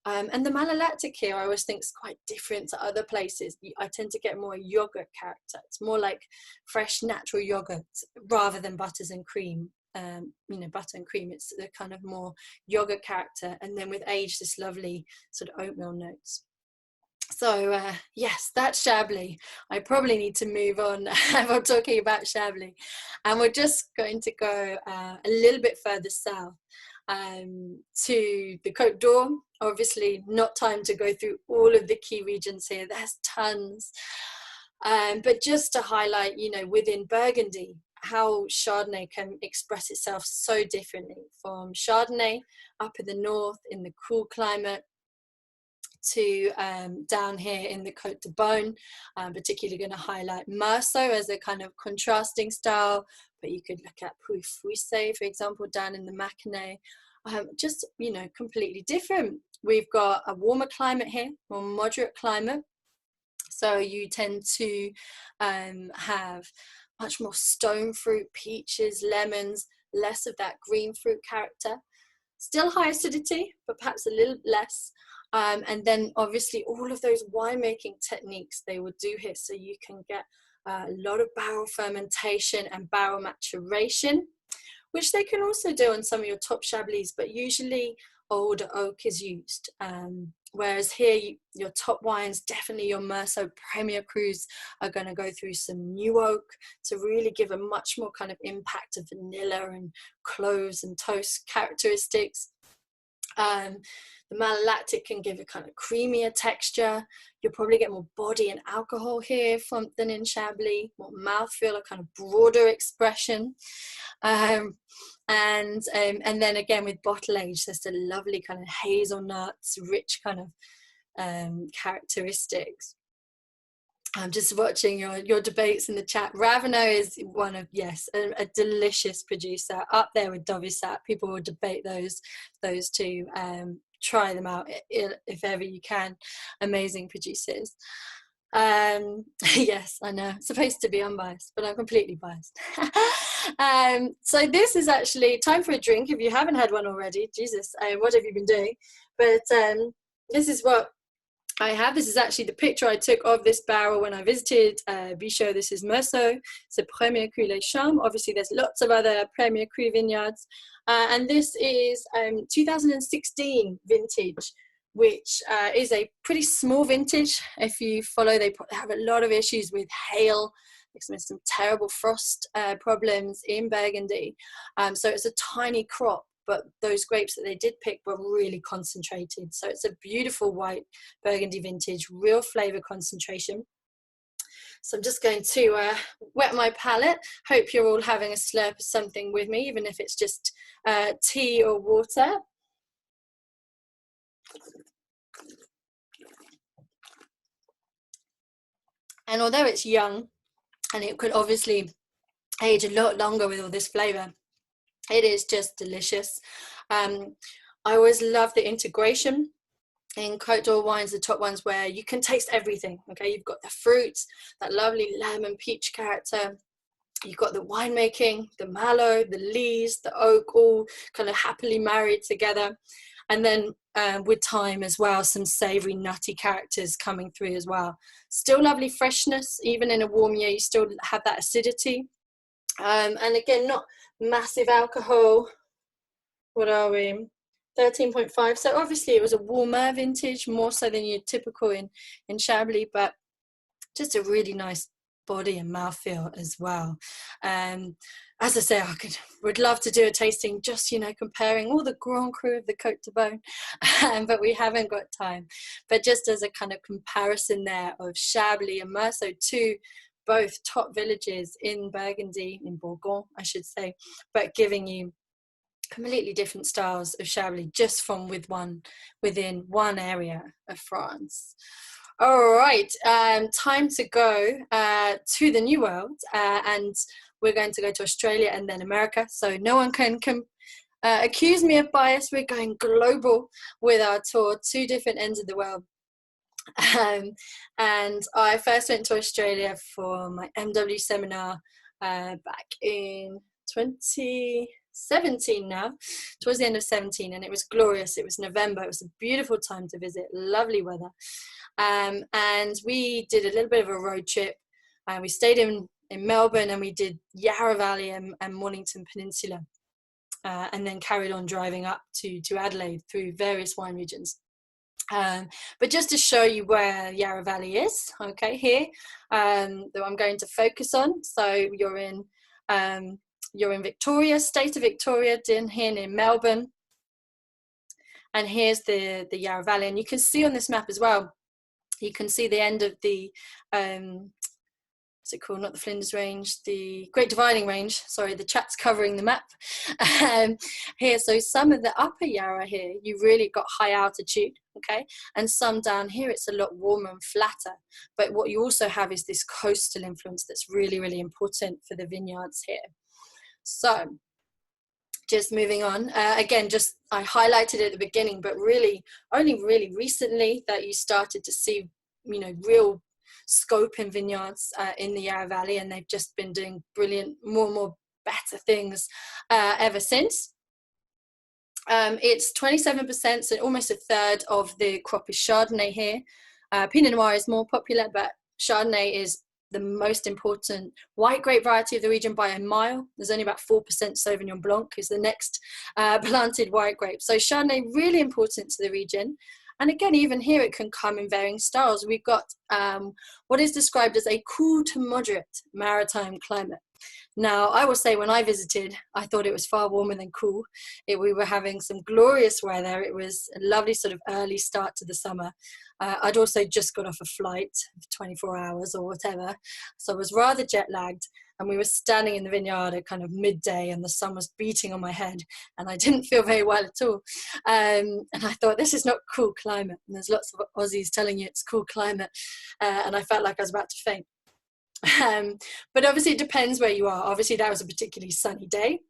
And the malolactic here, I always think is quite different to other places. I tend to get more yogurt character. It's more like fresh, natural yogurt rather than butters and cream. You know, butter and cream, it's the kind of more yogurt character. And then with age, this lovely sort of oatmeal notes. So yes, that's Chablis. I probably need to move on if I'm talking about Chablis. And we're just going to go a little bit further south to the Côte d'Or. Obviously not time to go through all of the key regions here. There's tons. But just to highlight, you know, within Burgundy, how Chardonnay can express itself so differently, from Chardonnay up in the north in the cool climate to down here in the Côte de Beaune. Particularly going to highlight Meursault as a kind of contrasting style, but you could look at Pouilly-Fuissé, for example, down in the Mâconnais. Just, you know, completely different. We've got a warmer climate here, more moderate climate. So you tend to have much more stone fruit, peaches, lemons, less of that green fruit character. Still high acidity, but perhaps a little less. And then obviously all of those winemaking techniques they would do here. So you can get a lot of barrel fermentation and barrel maturation, which they can also do on some of your top Chablis, but usually older oak is used. Whereas here, your top wines, definitely your Meursault Premier Crus, are going to go through some new oak to really give a much more kind of impact of vanilla and cloves and toast characteristics. The malolactic can give a kind of creamier texture. You'll probably get more body and alcohol here than in Chablis, more mouthfeel, a kind of broader expression. And then again with bottle age, there's a lovely kind of hazelnuts, rich kind of characteristics. I'm just watching your debates in the chat. Ravenel is one of, yes, a delicious producer, up there with WSET. People will debate those two. Try them out if ever you can. Amazing producers. Yes, I know, supposed to be unbiased, but I'm completely biased. So this is actually time for a drink. If you haven't had one already, Jesus, what have you been doing? But this is what I have. This is actually the picture I took of this barrel when I visited Bichot. This is Meursault. It's a Premier Cru Les Chambres. Obviously, there's lots of other Premier Cru vineyards. And this is 2016 vintage, which is a pretty small vintage. If you follow, they have a lot of issues with hail. There's some terrible frost problems in Burgundy. So it's a tiny crop, but those grapes that they did pick were really concentrated. So it's a beautiful white Burgundy vintage, real flavor concentration. So I'm just going to wet my palate. Hope you're all having a slurp of something with me, even if it's just tea or water. And although it's young, and it could obviously age a lot longer with all this flavor, it is just delicious. I always love the integration in Côte d'Or wines, the top ones, where you can taste everything. Okay, you've got the fruits, that lovely lemon peach character. You've got the winemaking, the malo, the lees, the oak, all kind of happily married together. And then with time as well, some savory, nutty characters coming through as well. Still lovely freshness, even in a warm year, you still have that acidity. And again, not massive alcohol. What are we? 13.5. So obviously it was a warmer vintage, more so than your typical in Chablis, but just a really nice body and mouthfeel as well. As I say, would love to do a tasting, just, you know, comparing all the Grand Cru of the Côte de Beaune, but we haven't got time. But just as a kind of comparison there of Chablis and Meursault, two both top villages in Burgundy, in Bourgogne, I should say, but giving you completely different styles of Chablis just from within one area of France. All right, time to go to the New World, and we're going to go to Australia and then America, so no one can accuse me of bias. We're going global with our tour, 2 different ends of the world. And I first went to Australia for my MW seminar back in 2017 now, towards the end of 17, and it was glorious. It was November. It was a beautiful time to visit, lovely weather. And we did a little bit of a road trip. We stayed in Melbourne, and we did Yarra Valley and Mornington Peninsula, and then carried on driving up to Adelaide through various wine regions. But just to show you where Yarra Valley is, okay, here, that I'm going to focus on. So you're in Victoria, state of Victoria, here near Melbourne. And here's the Yarra Valley. And you can see on this map as well, you can see the end of the, what's it called? Not the Flinders Range, the Great Dividing Range. Sorry, the chat's covering the map. Here, so some of the upper Yarra here, you've really got high altitude, okay? And some down here, it's a lot warmer and flatter. But what you also have is this coastal influence that's really, really important for the vineyards here. So, just moving on, again, just I highlighted it at the beginning, but really, only really recently that you started to see, you know, real scope in vineyards in the Yarra Valley, and they've just been doing brilliant, more and more better things ever since. It's 27%, so almost a third of the crop is Chardonnay here. Pinot Noir is more popular, but Chardonnay is the most important white grape variety of the region by a mile. There's only about 4% Sauvignon Blanc is the next planted white grape. So Chardonnay really important to the region. And again, even here, it can come in varying styles. We've got what is described as a cool to moderate maritime climate. Now, I will say when I visited, I thought it was far warmer than cool. We were having some glorious weather. It was a lovely sort of early start to the summer. I'd also just got off a flight of 24 hours or whatever. So I was rather jet lagged. And we were standing in the vineyard at kind of midday, and the sun was beating on my head, and I didn't feel very well at all. And I thought, this is not cool climate. And there's lots of Aussies telling you it's cool climate. And I felt like I was about to faint. But obviously it depends where you are. Obviously that was a particularly sunny day.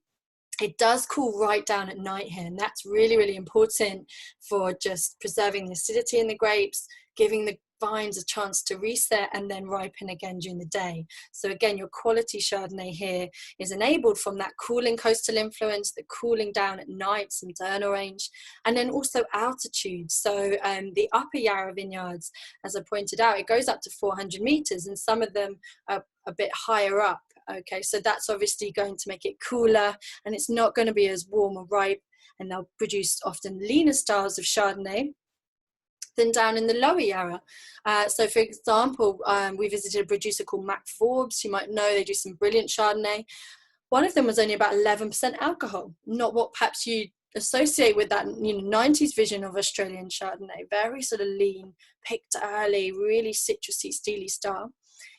It does cool right down at night here, and that's really, really important for just preserving the acidity in the grapes, giving the vines a chance to reset and then ripen again during the day. So again, your quality Chardonnay here is enabled from that cooling coastal influence, the cooling down at night, some diurnal range, and then also altitude. So the upper Yarra vineyards, as I pointed out, it goes up to 400 meters, and some of them are a bit higher up. Okay, so that's obviously going to make it cooler, and it's not going to be as warm or ripe, and they'll produce often leaner styles of Chardonnay than down in the lower Yarra. So for example, we visited a producer called Mac Forbes. You might know they do some brilliant Chardonnay. One of them was only about 11% alcohol, not what perhaps you associate with that 90s vision of Australian Chardonnay. Very sort of lean, picked early, really citrusy, steely style.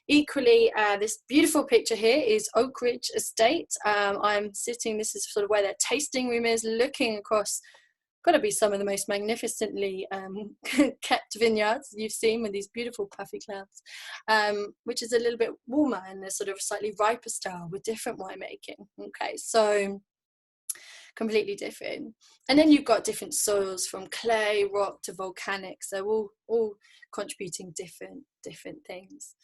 Equally, this beautiful picture here is Oak Ridge Estate. I'm sitting, this is sort of where their tasting room is, looking across, got to be some of the most magnificently kept vineyards you've seen, with these beautiful puffy clouds, which is a little bit warmer and a sort of slightly riper style with different winemaking. Okay, so completely different. And then you've got different soils from clay, rock to volcanic, so all contributing different things.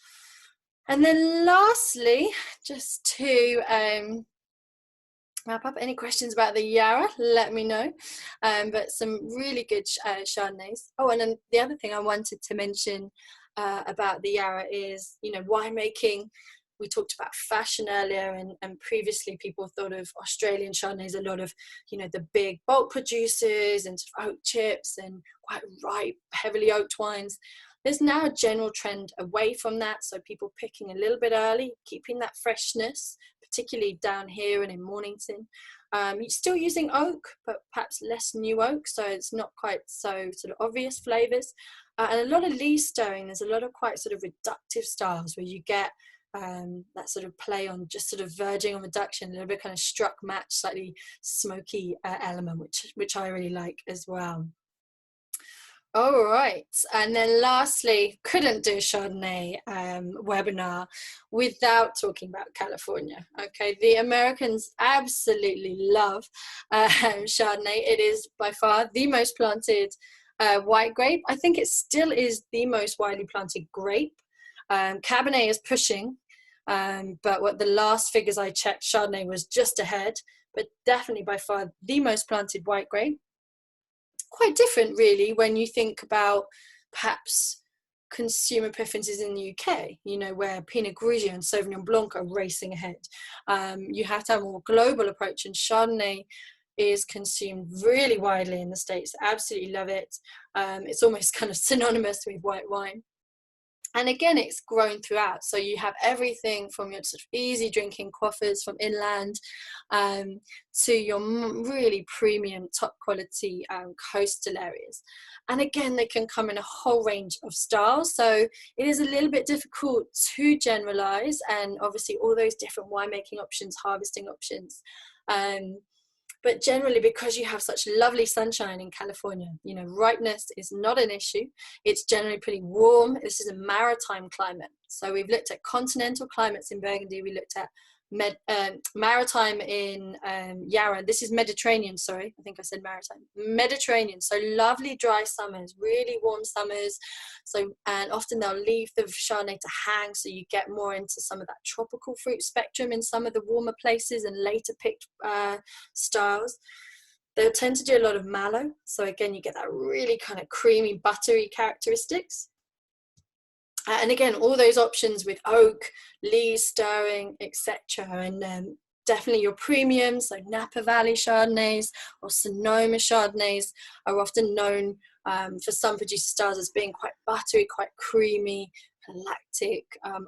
And then lastly, just to wrap up, any questions about the Yarra, let me know. But some really good Chardonnays. Oh, and then the other thing I wanted to mention about the Yarra is, winemaking. We talked about fashion earlier, and previously people thought of Australian Chardonnays, a lot of, the big bulk producers and oak chips and quite ripe, heavily oaked wines. There's now a general trend away from that, so people picking a little bit early, keeping that freshness, particularly down here and in Mornington. You're still using oak, but perhaps less new oak, so it's not quite so sort of obvious flavours. And a lot of lees stirring. There's a lot of quite sort of reductive styles where you get that sort of play on just sort of verging on reduction, a little bit kind of struck match, slightly smoky element, which I really like as well. All right, and then lastly, couldn't do a Chardonnay webinar without talking about California. Okay, the Americans absolutely love Chardonnay. It is by far the most planted white grape. I think it still is the most widely planted grape. Cabernet is pushing, but what the last figures I checked, Chardonnay was just ahead, but definitely by far the most planted white grape. Quite different really when you think about perhaps consumer preferences in the UK, you know, where Pinot Grigio and Sauvignon Blanc are racing ahead. You have to have a more global approach, and Chardonnay is consumed really widely in the States. Absolutely love it. It's almost kind of synonymous with white wine. And again, it's grown throughout. So you have everything from your sort of easy drinking quaffers from inland to your really premium, top quality coastal areas. And again, they can come in a whole range of styles. So it is a little bit difficult to generalize, and obviously all those different winemaking options, harvesting options. But generally, because you have such lovely sunshine in California, you know, ripeness is not an issue. It's generally pretty warm. This is a maritime climate. So we've looked at continental climates in Burgundy. We looked at maritime in Yarra. This is Mediterranean, sorry. I think I said maritime. Mediterranean. So lovely dry summers, really warm summers. So, and often they'll leave the Chardonnay to hang, so you get more into some of that tropical fruit spectrum in some of the warmer places and later picked styles. They'll tend to do a lot of mallow. So again, you get that really kind of creamy, buttery characteristics. And again, all those options with oak, lees, stirring, etc. And definitely your premiums, so Napa Valley Chardonnays or Sonoma Chardonnays are often known for some producer styles as being quite buttery, quite creamy, lactic,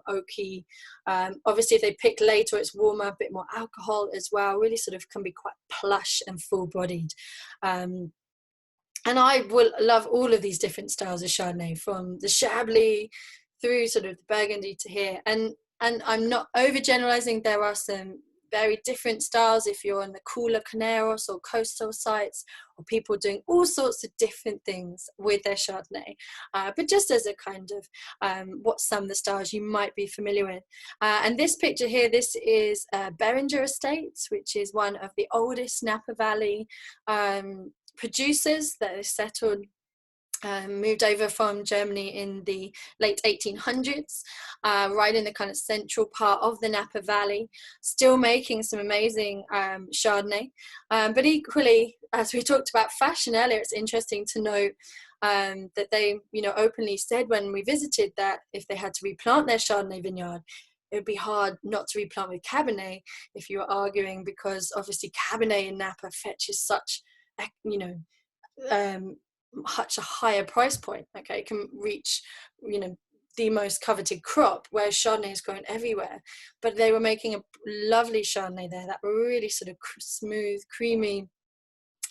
oaky. Obviously, if they pick later, it's warmer, a bit more alcohol as well. Really sort of can be quite plush and full-bodied. And I will love all of these different styles of Chardonnay, from the Chablis through sort of the Burgundy to here. And I'm not overgeneralizing. There are some very different styles if you're on the cooler Caneros or coastal sites, or people doing all sorts of different things with their Chardonnay. But just as a kind of what some of the styles you might be familiar with. And this picture here, this is Beringer Estates, which is one of the oldest Napa Valley producers that is settled. Moved over from Germany in the late 1800s, right in the kind of central part of the Napa Valley, still making some amazing Chardonnay. But equally, as we talked about fashion earlier, it's interesting to note that they, you know, openly said when we visited that if they had to replant their Chardonnay vineyard, it would be hard not to replant with Cabernet if you were arguing, because obviously Cabernet in Napa fetches such, you know, much a higher price point. Okay, it can reach, you know, the most coveted crop, whereas Chardonnay is grown everywhere. But they were making a lovely Chardonnay there, that really sort of smooth, creamy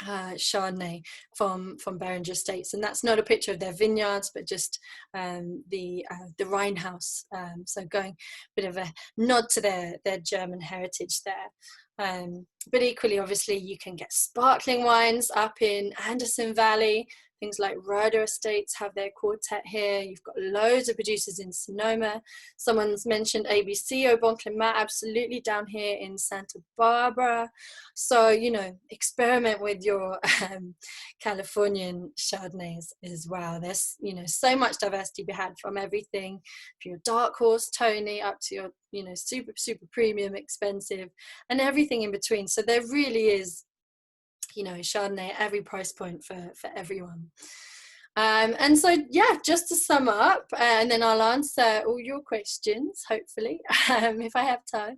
Chardonnay from Beringer Estates. And that's not a picture of their vineyards, but just the Rhine house. So going a bit of a nod to their German heritage there. But equally, obviously, you can get sparkling wines up in Anderson Valley. Things like Roeder Estates have their quartet here. You've got loads of producers in Sonoma. Someone's mentioned ABC au Bon Climat, absolutely, down here in Santa Barbara. So, you know, experiment with your Californian Chardonnays as well. There's, you know, so much diversity to be had, from everything from your dark horse Tony up to your, you know, super, super premium, expensive, and everything in between. So there really is, you know, Chardonnay at every price point for everyone. And so, yeah, just to sum up, and then I'll answer all your questions, hopefully, if I have time.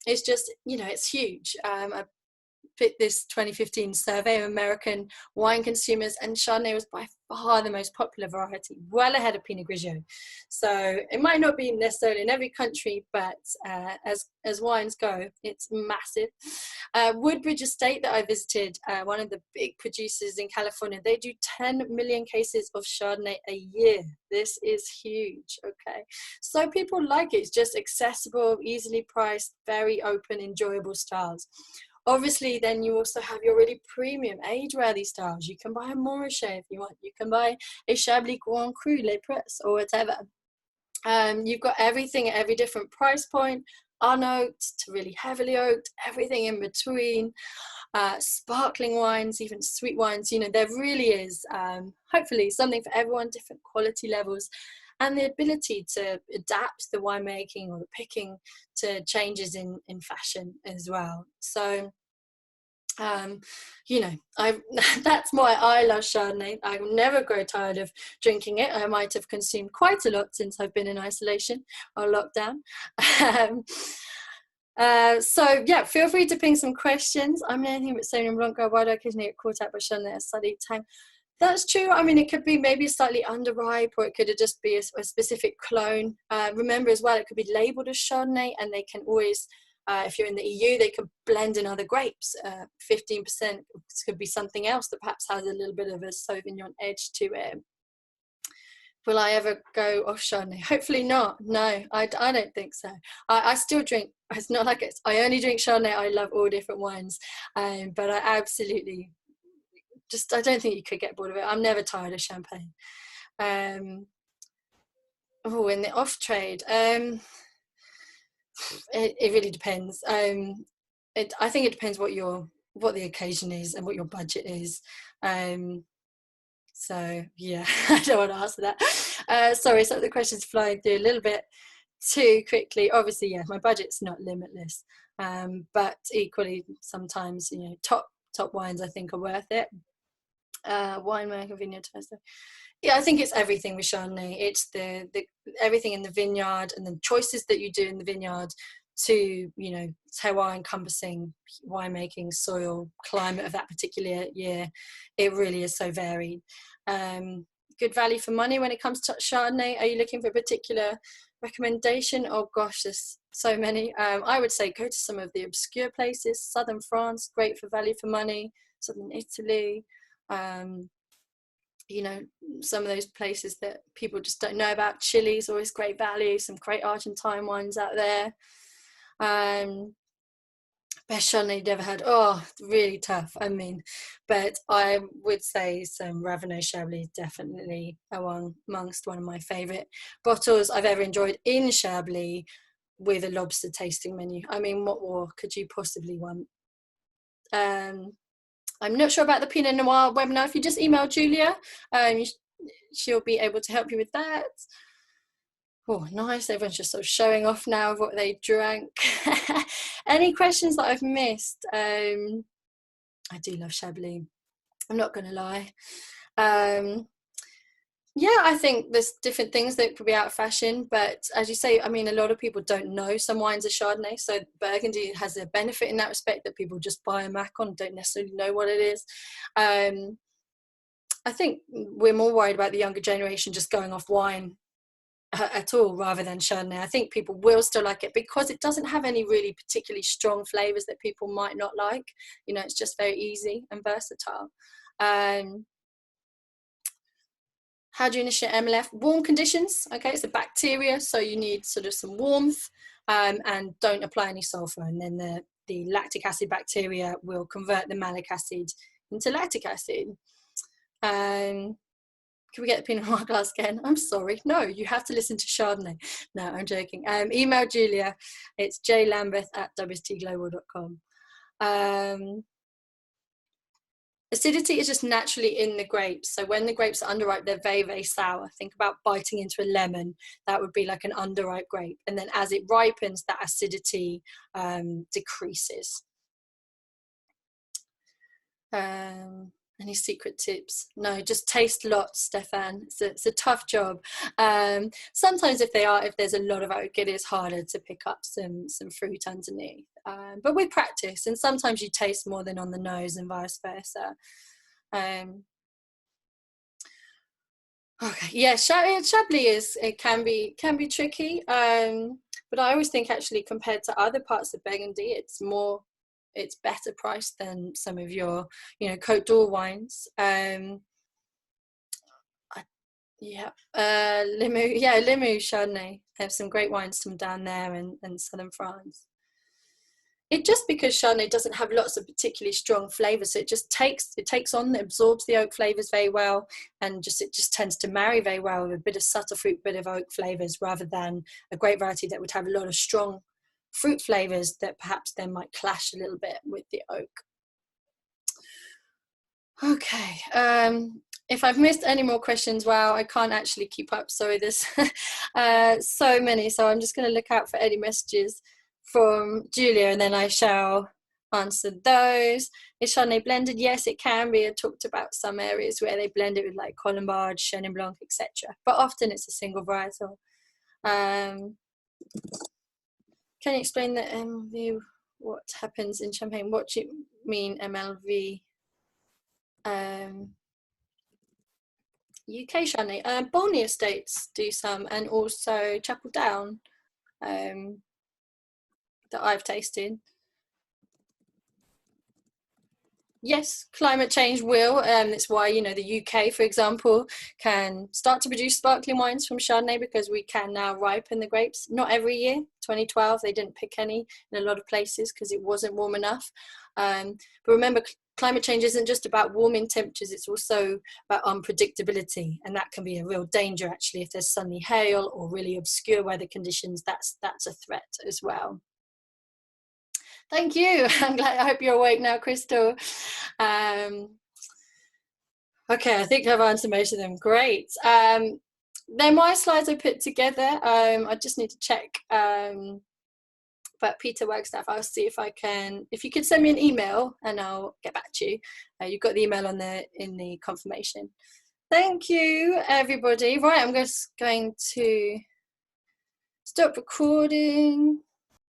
It's just, you know, it's huge. this 2015 survey of American wine consumers, and Chardonnay was by far the most popular variety, well ahead of Pinot Grigio. So it might not be necessarily in every country, but as wines go, it's massive. Woodbridge Estate that I visited, one of the big producers in California, they do 10 million cases of Chardonnay a year. This is huge, okay? So people like it. It's just accessible, easily priced, very open, enjoyable styles. Obviously, then you also have your really premium age-worthy styles. You can buy a Montrachet if you want. You can buy a Chablis Grand Cru, Les Pres, or whatever. You've got everything at every different price point, unoaked to really heavily oaked, everything in between, sparkling wines, even sweet wines. You know, there really is, hopefully, something for everyone, different quality levels, and the ability to adapt the winemaking or the picking to changes in fashion as well. So, you know, that's why I love Chardonnay. I will never grow tired of drinking it. I might have consumed quite a lot since I've been in isolation or lockdown. So yeah, feel free to ping some questions. I'm anything but Sauvignon Blanc. Why do I occasionally get caught out by Chardonnay at slightly tang? That's true. I mean, it could be maybe slightly underripe, or it could just be a specific clone. Remember as well, it could be labeled as Chardonnay, and they can always, if you're in the EU, they could blend in other grapes. 15% could be something else that perhaps has a little bit of a Sauvignon edge to it. Will I ever go off Chardonnay? Hopefully not. No, I don't think so. I still drink. It's not like I only drink Chardonnay. I love all different wines, but I absolutely I don't think you could get bored of it. I'm never tired of champagne. In the off trade, it really depends. I think it depends what the occasion is and what your budget is. So yeah, I don't want to answer that. Sorry, some of the questions flying through a little bit too quickly. Obviously, yeah, my budget's not limitless, but equally sometimes, you know, top wines I think are worth it. Winemaker, vineyard tester. Yeah, I think it's everything with Chardonnay. It's the everything in the vineyard and the choices that you do in the vineyard to, you know, terroir encompassing winemaking, soil, climate of that particular year. It really is so varied. Good value for money when it comes to Chardonnay. Are you looking for a particular recommendation? Oh gosh, there's so many. I would say go to some of the obscure places. Southern France, great for value for money. Southern Italy. You know, some of those places that people just don't know about. Chile's always great value. Some great Argentine wines out there. Best Chardonnay you've ever had? Oh, really tough. I mean, but I would say some Raveneau Chablis definitely amongst one of my favourite bottles I've ever enjoyed in Chablis, with a lobster tasting menu. I mean, what more could you possibly want? I'm not sure about the Pinot Noir webinar. If you just email Julia, she'll be able to help you with that. Oh, nice. Everyone's just sort of showing off now of what they drank. Any questions that I've missed? I do love Chablis. I'm not going to lie. Yeah, I think there's different things that could be out of fashion, but as you say, I mean, a lot of people don't know some wines are Chardonnay, so Burgundy has a benefit in that respect, that people just buy a Mac on, don't necessarily know what it is. I think we're more worried about the younger generation just going off wine at all rather than Chardonnay. I think people will still like it because it doesn't have any really particularly strong flavors that people might not like. You know, it's just very easy and versatile. How do you initiate MLF? Warm conditions, okay, it's a bacteria, so you need sort of some warmth, and don't apply any sulfur, and then the lactic acid bacteria will convert the malic acid into lactic acid. Can we get the Pinot Noir glass again? I'm sorry, no, you have to listen to Chardonnay. No, I'm joking. Email Julia, it's jlambeth@wstglobal.com. Acidity is just naturally in the grapes. So when the grapes are underripe, they're very, very sour. Think about biting into a lemon. That would be like an underripe grape. And then as it ripens, that acidity decreases. Any secret tips? No, just taste lots, Stefan. It's a tough job. Sometimes if there's a lot of oak, it is harder to pick up some fruit underneath. But with practice, and sometimes you taste more than on the nose and vice versa. Okay, yeah, Chablis can be tricky, but I always think actually compared to other parts of Burgundy, it's better priced than some of your, Côte d'Or wines. Limoux Chardonnay. They have some great wines from down there and southern France. It just because Chardonnay doesn't have lots of particularly strong flavors, so it takes on, it absorbs the oak flavors very well, and it just tends to marry very well with a bit of subtle fruit, bit of oak flavors, rather than a grape variety that would have a lot of strong fruit flavors that perhaps then might clash a little bit with the oak. Okay, if I've missed any more questions, wow, I can't actually keep up. Sorry, there's so many, so I'm just going to look out for any messages from Julia, and then I shall answer those. Is Chardonnay blended? Yes, it can be. I talked about some areas where they blend it with like Colombard, Chenin Blanc, etc. But often it's a single varietal. Can you explain the MLV? What happens in Champagne? What do you mean MLV? UK Chardonnay. Bolney Estates do some, and also Chapel Down. That I've tasted. Yes, climate change will. It's why, the UK, for example, can start to produce sparkling wines from Chardonnay, because we can now ripen the grapes. Not every year. 2012, they didn't pick any in a lot of places because it wasn't warm enough. But remember, climate change isn't just about warming temperatures, it's also about unpredictability, and that can be a real danger actually. If there's suddenly hail or really obscure weather conditions, that's a threat as well. Thank you. I hope you're awake now, Crystal. Okay, I think I've answered most of them. Great. They're my slides I put together. I just need to check. But Peter Wagstaff, I'll see if you could send me an email and I'll get back to you. You've got the email in the confirmation. Thank you, everybody. Right, I'm just going to stop recording.